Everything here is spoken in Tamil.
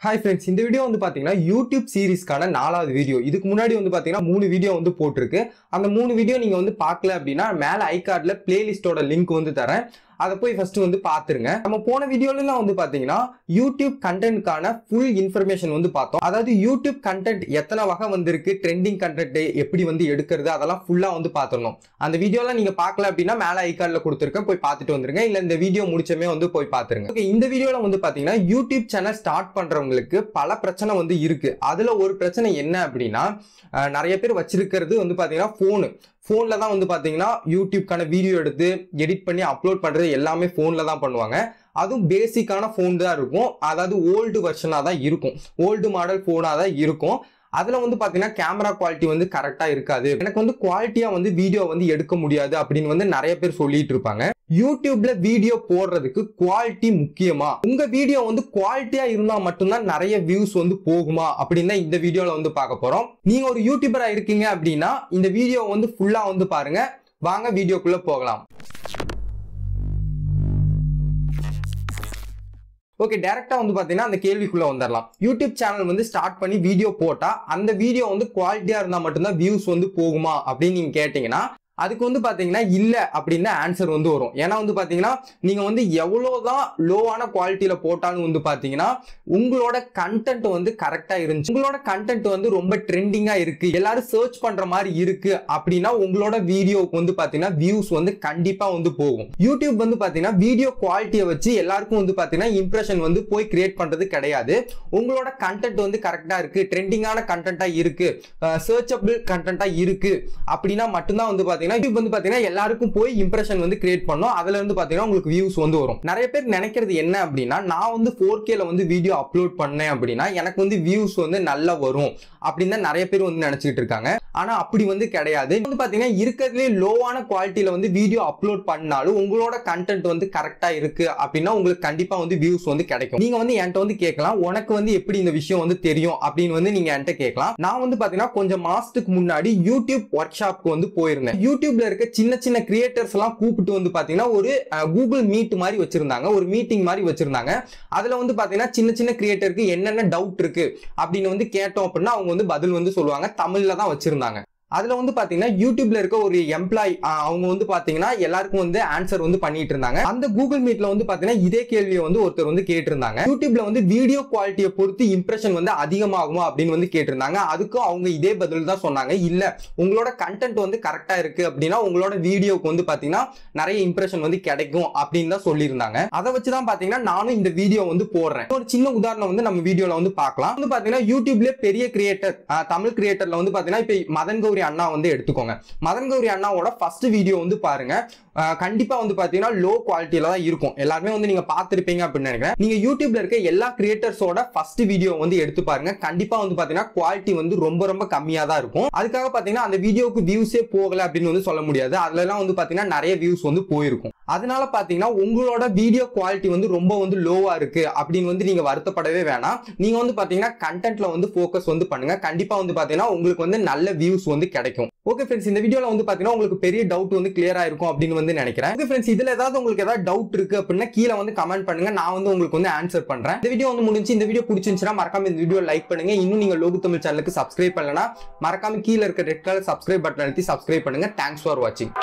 Hi friends, இந்த வீடியோ வந்து பாத்தீங்கன்னா YouTube சீரிஸ்க்கான 4வது வீடியோ. இதுக்கு முன்னாடி வந்து பாத்தீங்கன்னா 3 வீடியோ வந்து போட்டுருக்கு. அந்த 3 வீடியோ நீங்க வந்து பார்க்கல அப்படினா மேல ஐ கார்ட்ல பிளேலிஸ்டோட லிங்க் வந்து தரேன். அத போய் ஃபர்ஸ்ட் வந்து பாத்துருங்க. நம்ம போன வீடியோலலாம் வந்து பாத்தீங்கன்னா YouTube கண்டென்ட்கான ஃபுல் இன்ஃபர்மேஷன் வந்து பார்த்தோம். அதாவது YouTube கண்டென்ட் எத்தனை வகை வந்திருக்கு, ட்ரெண்டிங் கண்டென்ட் எப்படி வந்து எடுக்கிறது அதெல்லாம் ஃபுல்லா வந்து பாத்துறணும். அந்த வீடியோல நீங்க பார்க்கல அப்படினா மேல ஐ கார்ட்ல கொடுத்திருக்கேன், போய் பார்த்துட்டு வந்துருங்க. இல்ல இந்த வீடியோ முடிச்சமே வந்து போய் பாத்துருங்க. ஓகே, இந்த வீடியோல வந்து பாத்தீங்கன்னா YouTube சேனல் ஸ்டார்ட் பண்றவங்களுக்கு பல பிரச்சனை வந்து இருக்கு. அதுல ஒரு பிரச்சனை என்ன அப்படின்னா நிறைய பேர் வச்சிருக்கிறது வந்து பாத்தீங்கன்னா போன்ல தான் வந்து பாத்தீங்கன்னா யூடியூப்கான வீடியோ எடுத்து எடிட் பண்ணி அப்லோட் பண்றது எல்லாமே போன்ல தான் பண்ணுவாங்க. அதுவும் பேசிக்கான போன் தான் இருக்கும். அதாவது ஓல்டு வெர்ஷனா தான் இருக்கும், ஓல்டு மாடல் போனா தான் இருக்கும். அதுல வந்து பாத்தீங்கன்னா கேமரா குவாலிட்டி வந்து கரெக்டா இருக்காது, எனக்கு வந்து குவாலிட்டியா வந்து வீடியோ வந்து எடுக்க முடியாது அப்படின்னு வந்து நிறைய பேர் சொல்லிட்டு இருப்பாங்க. யூடியூப்ல வீடியோ போடுறதுக்கு குவாலிட்டி முக்கியமா? உங்க வீடியோ வந்து குவாலிட்டியா இருந்தா மட்டும்தான் நிறைய வியூஸ் வந்து போகுமா அப்படின்னு இந்த வீடியோல வந்து பார்க்க போறோம். நீங்க ஒரு யூடியூபரா இருக்கீங்க அப்படின்னா இந்த வீடியோ வந்து ஃபுல்லா வந்து பாருங்க. வாங்க வீடியோக்குள்ள போகலாம். ஓகே, டைரக்டா வந்து பாத்தீங்கன்னா அந்த கேள்விக்குள்ள வந்துடலாம். யூடியூப் சேனல் வந்து ஸ்டார்ட் பண்ணி வீடியோ போட்டா அந்த வீடியோ வந்து குவாலிட்டியா இருந்தா மட்டும்தான் வியூஸ் வந்து போகுமா அப்படின்னு நீங்க கேட்டீங்கன்னா அதுக்கு வந்து பாத்தீங்கன்னா இல்ல அப்படின்னு ஆன்சர் வந்து வரும். ஏன்னா வந்து பாத்தீங்கன்னா நீங்க வந்து எவ்வளவுதான் லோவான குவாலிட்டியில போட்டாலும் வந்து பாத்தீங்கன்னா உங்களோட கண்டென்ட் வந்து கரெக்டா இருந்துச்சு, உங்களோட கண்டென்ட் வந்து ரொம்ப ட்ரெண்டிங்கா இருக்கு, எல்லாரும் சர்ச் பண்ற மாதிரி இருக்கு அப்படின்னா உங்களோட வீடியோக்கு வந்து பாத்தீங்கன்னா வியூஸ் வந்து கண்டிப்பா வந்து போகும். யூடியூப் வந்து பாத்தீங்கன்னா வீடியோ குவாலிட்டியை வச்சு எல்லாருக்கும் வந்து பாத்தீங்கன்னா இம்ப்ரெஷன் வந்து போய் கிரியேட் பண்றது கிடையாது. உங்களோட கண்டென்ட் வந்து கரெக்டா இருக்கு, ட்ரெண்டிங்கான கண்டென்ட்டா இருக்கு, சர்ச்சபிள் கண்டென்ட்டா இருக்கு அப்படின்னா மட்டும்தான் வந்து பாத்தீங்கன்னா யூடியூப் வந்து பாத்தீங்கன்னா எல்லாருக்கும் போய் இம்ப்ரெஷன் வந்து கிரியேட் பண்ணும். அதுல வந்து பாத்தீங்கன்னா உங்களுக்கு வியூஸ் வந்து வரும். நிறைய பேர் நினைக்கிறது என்ன அப்படின்னா நான் வந்து 4Kல வந்து வீடியோ அப்லோட் பண்ணேன் அப்படின்னா எனக்கு வந்து வியூஸ் வந்து நல்லா வரும் அப்படின்னு தான் நிறைய பேர் வந்து நினைச்சிட்டு இருக்காங்க. ஆனா அப்படி வந்து கிடையாது. வந்து பாத்தீங்கன்னா இருக்கிறதுலே லோவான குவாலிட்டியில வந்து வீடியோ அப்லோட் பண்ணாலும் உங்களோட கண்டென்ட் வந்து கரெக்டா இருக்கு அப்படின்னா உங்களுக்கு கண்டிப்பா வந்து வியூஸ் வந்து கிடைக்கும். நீங்க வந்து என்கிட்ட வந்து கேட்கலாம், உனக்கு வந்து எப்படி இந்த விஷயம் வந்து தெரியும் அப்படின்னு வந்து நீங்க என்கிட்ட கேட்கலாம். நான் வந்து பாத்தீங்கன்னா கொஞ்சம் மாசத்துக்கு முன்னாடி யூடியூப் ஒர்க் ஷாப்க்கு வந்து போயிருந்தேன். யூடியூப்ல இருக்க சின்ன சின்ன கிரியேட்டர்ஸ் எல்லாம் கூப்பிட்டு வந்து பாத்தீங்கன்னா ஒரு கூகுள் மீட் மாதிரி வச்சிருந்தாங்க, ஒரு மீட்டிங் மாதிரி வச்சிருந்தாங்க. அதுல வந்து பாத்தீங்கன்னா சின்ன சின்ன கிரியேட்டருக்கு என்னென்ன டவுட் இருக்கு அப்படின்னு வந்து கேட்டோம் அப்படின்னா அவங்க வந்து பதில் வந்து சொல்லுவாங்க. தமிழ்ல தான் வச்சிருந்தாங்க. அதுல வந்து பாத்தீங்கன்னா யூடியூப்ல இருக்க ஒரு எம்ப்ளாய் அவங்க வந்து பாத்தீங்கன்னா எல்லாருக்கும் வந்து ஆன்சர் வந்து பண்ணிட்டு இருந்தாங்க. அந்த கூகுள் மீட்ல வந்து பாத்தீங்கன்னா இதே கேள்வியை வந்து ஒருத்தர் வந்து கேட்டிருந்தாங்க. யூடியூப்ல வந்து வீடியோ குவாலிட்டியை பொறுத்து இம்ப்ரெஷன் வந்து அதிகமாகுமா அப்படின்னு வந்து கேட்டிருந்தாங்க. அதுக்கும் அவங்க இதே பதில் தான் சொன்னாங்க, இல்ல உங்களோட கண்டென்ட் வந்து கரெக்டா இருக்கு அப்படின்னா உங்களோட வீடியோக்கு வந்து பாத்தீங்கன்னா நிறைய இம்ப்ரெஷன் வந்து கிடைக்கும் அப்படின்னு தான் சொல்லியிருந்தாங்க. அதை வச்சுதான் பாத்தீங்கன்னா நானும் இந்த வீடியோ வந்து போடுறேன். ஒரு சின்ன உதாரணம் வந்து நம்ம வீடியோல வந்து பார்க்கலாம். வந்து பாத்தீங்கன்னா யூடியூப்ல பெரிய கிரியேட்டர் தமிழ் கிரியேட்டர்ல வந்து பாத்தீங்கன்னா இப்ப மதன் கௌரி அண்ணா வந்து எடுத்துக்கோங்க. மதன் கௌரி அண்ணாவோட ஃபர்ஸ்ட் வீடியோ வந்து பாருங்க. கண்டிப்பா வந்து பாத்தீங்கன்னா லோ குவாலிட்டியில தான் இருக்கும். எல்லாருமே வந்து நீங்க பாத்திருப்பீங்க அப்படின்னு நினைக்கிறேன். நீங்க யூடியூப்ல இருக்க எல்லா கிரியேட்டர்ஸோட ஃபர்ஸ்ட் வீடியோ வந்து எடுத்து பாருங்க. கண்டிப்பா வந்து பாத்தீங்கன்னா குவாலிட்டி வந்து ரொம்ப ரொம்ப கம்மியா தான் இருக்கும். அதுக்காக பாத்தீங்கன்னா அந்த வீடியோக்கு வியூஸே போகல அப்படின்னு வந்து சொல்ல முடியாது. அதுல எல்லாம் வந்து பாத்தீங்கன்னா நிறைய வியூஸ் வந்து போயிருக்கும். அதனால பாத்தீங்கன்னா உங்களோட வீடியோ குவாலிட்டி வந்து ரொம்ப வந்து லோவா இருக்கு அப்படின்னு வந்து நீங்க வருத்தப்படவே வேணாம். நீங்க வந்து பாத்தீங்கன்னா கண்டென்ட்ல வந்து ஃபோக்கஸ் வந்து பண்ணுங்க. கண்டிப்பா வந்து பாத்தீங்கன்னா உங்களுக்கு வந்து நல்ல வியூஸ் வந்து கிடைக்கும். ஓகே ஃப்ரெண்ட்ஸ், இந்த வீடியோல வந்து பாத்தீங்கன்னா உங்களுக்கு பெரிய டவுட் வந்து கிளியர் ஆயிருக்கும் அப்படின்னு வந்து நினைக்கிறேன். ஓகே ஃப்ரெண்ட்ஸ், இதுல ஏதாவது உங்களுக்கு ஏதாவது டவுட் இருக்கு அப்படின்னா கீழே வந்து கமெண்ட் பண்ணுங்க, நான் வந்து உங்களுக்கு வந்து ஆன்சர் பண்றேன். இந்த வீடியோ வந்து முடிஞ்சு. இந்த வீடியோ பிடிச்சிருந்துச்சுன்னா மறக்காம இந்த வீடியோ லைக் பண்ணுங்க. இன்னும் நீங்க லோகு தமிழ் சேனலுக்கு சப்ஸ்கிரைப் பண்ணலனா மறக்காம கீழே இருக்க ரெட் கலர் சப்ஸ்கிரைப் பட்டன் அழுத்தி சப்ஸ்கிரைப் பண்ணுங்க. தேங்க்ஸ் ஃபார் வாட்சிங்.